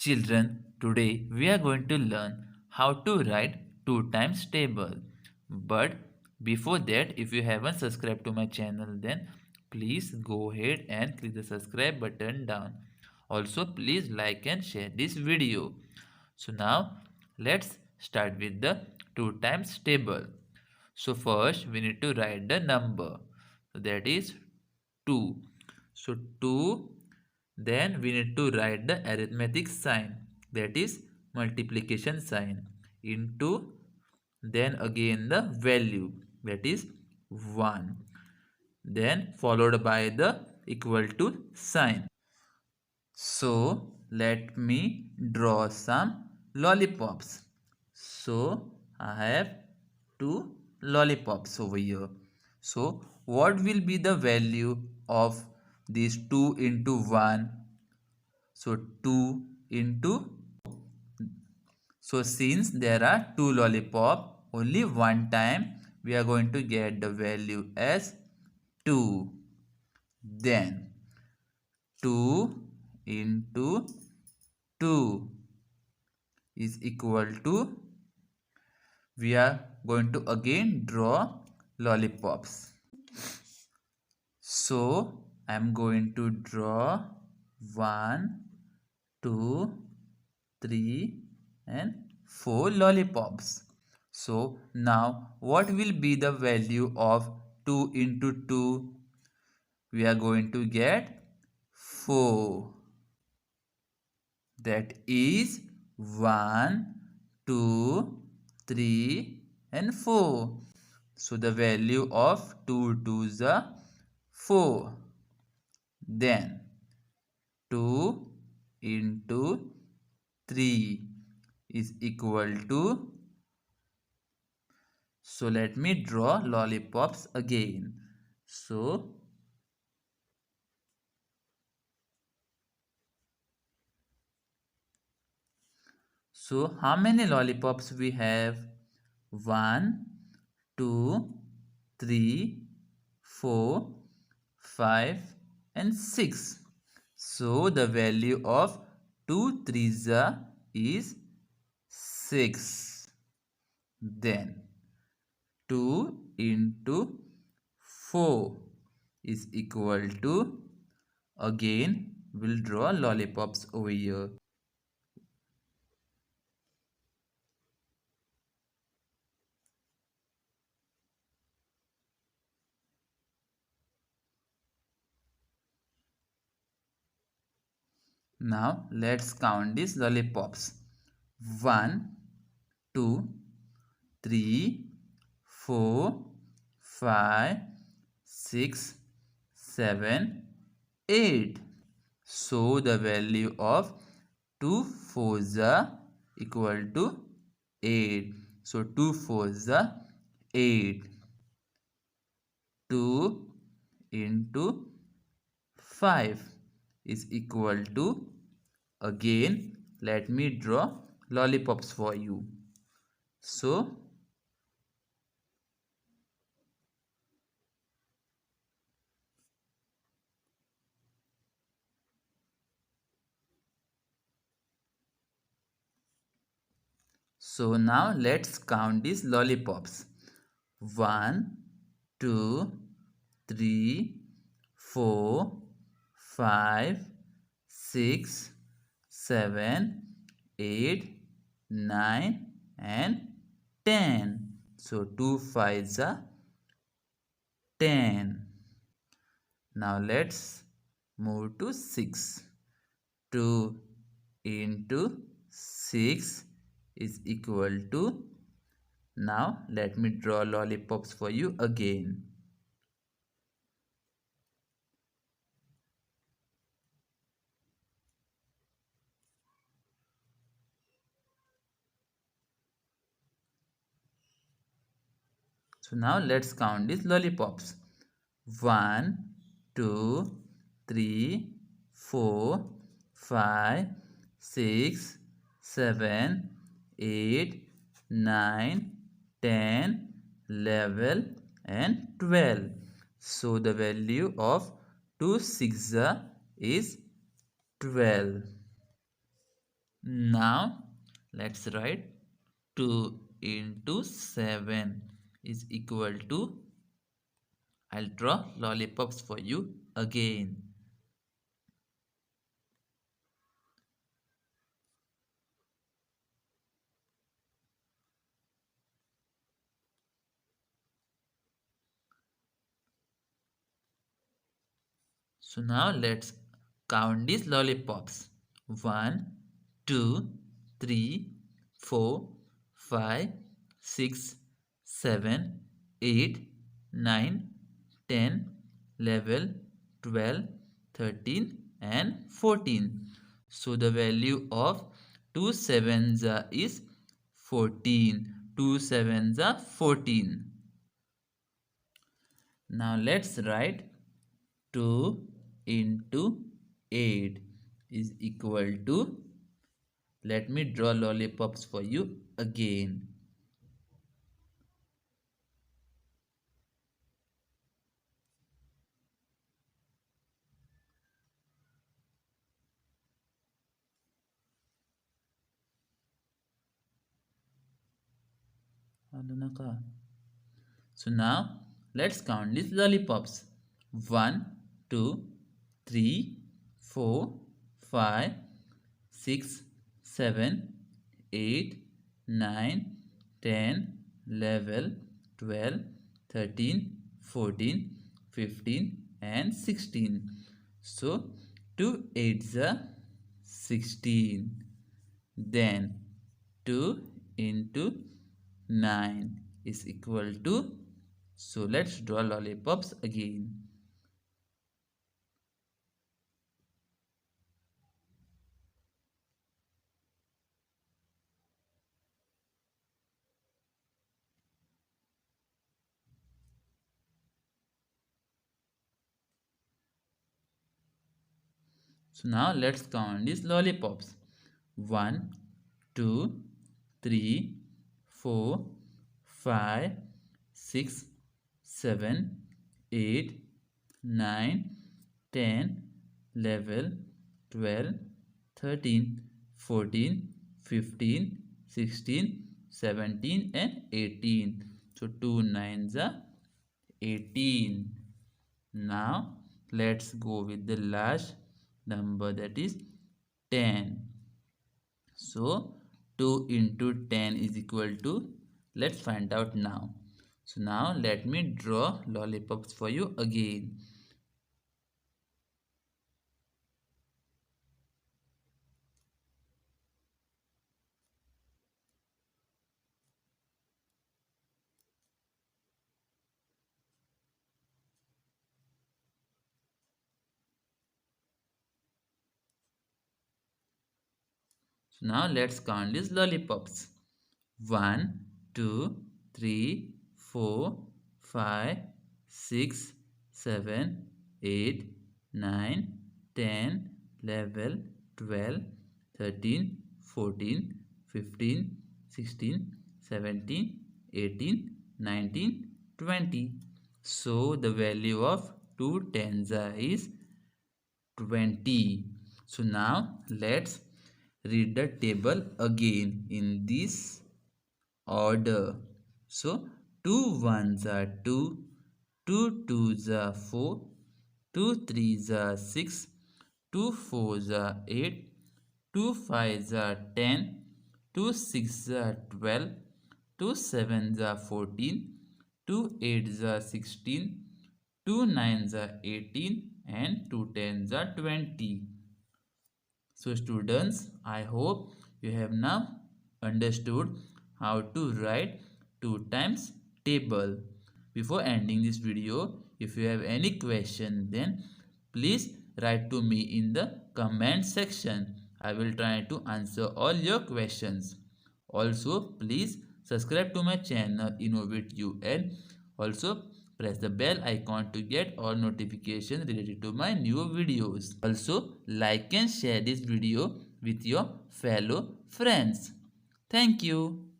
Children, today we are going to learn how to write 2 times table. But before that, if you haven't subscribed to my channel, then please go ahead and click the subscribe button down. Also, please like and share this video. So now let's start with the 2 times table. So first we need to write the number. So that is 2. So 2, then we need to write the arithmetic sign, that is multiplication sign, into, then again the value, that is 1, then followed by the equal to sign. So let me draw some lollipops. So I have 2 lollipops over here. So what will be the value of these 2 into 1? So 2 into, so since there are 2 lollipop, only one time we are going to get the value as 2. Then 2 into 2 is equal to, we are going to again draw lollipops. So I am going to draw 1, 2, 3 and 4 lollipops. So now what will be the value of 2 into 2? We are going to get 4. That is 1, 2, 3 and 4. So the value of 2 2s are 4. Then 2 into 3 is equal to, so let me draw lollipops again. So how many lollipops we have? 1, 2, 3, 4, 5 and 6. So the value of 2 3s is 6. Then 2 into 4 is equal to, again we'll draw lollipops over here. Now let's count these lollipops. 1, 2, 3, 4, 5, 6, 7, 8. So the value of 2 4s are equal to 8. So 2 4s are 8. 2 into 5 is equal to, again let me draw lollipops for you. So now let's count these lollipops. 1, 2, 3, 4, 5, 6, 7, 8, 9 and 10. So 2 5s are 10. Now let's move to 6. 2 into 6 is equal to, now let me draw lollipops for you again. So now let's count these lollipops. 1, 2, 3, 4, 5, 6, 7, 8, 9, 10, 11 and 12. So the value of 2 6 is 12. Now let's write 2 into 7 is equal to, I'll draw lollipops for you again. So now let's count these lollipops. 1, 2, 3, 4, 5, 6, 7, 8, 9, 10, 11, 12, 13 and 14. So the value of 2 sevens is 14. 2 sevens are 14. Now let's write 2 into 8 is equal to, let me draw lollipops for you again. So now let's count these lollipops. 1, 2, 3, 4, 5, 6, 7, 8, 9, 10, 11, 12, 13, 14, 15 and 16. So 2 8s are 16. Then 2 into 9 is equal to, so let's draw lollipops again. So now let's count these lollipops. 1, 2, 3, 4, 5, 6, 7, 8, 9, 10, 11, 12, 13, 14, 15, 16, 17 and 18. So 2 9s are 18. Now let's go with the last number, that is 10. So 2 into 10 is equal to, let's find out now. So now let me draw lollipops for you again. So now let's count these lollipops. 1, 2, 3, 4, 5, 6, 7, 8, 9, 10, 11, 12, 13, 14, 15, 16, 17, 18, 19, 20. So the value of 2 tens is 20. So now let's read the table again in this order. So 2 ones are 2, 2 twos are 4, 2 threes are 6, 2 fours are 8, 2 fives are 10, 2 sixes are 12, 2 sevens are 14, 2 eights are 16, 2 nines are 18 and 2 tens are 20. So students, I hope you have now understood how to write 2 times table. Before ending this video, if you have any question, then please write to me in the comment section. I will try to answer all your questions. Also, please subscribe to my channel Innovate You and also press the bell icon to get all notifications related to my new videos. Also, like and share this video with your fellow friends. Thank you.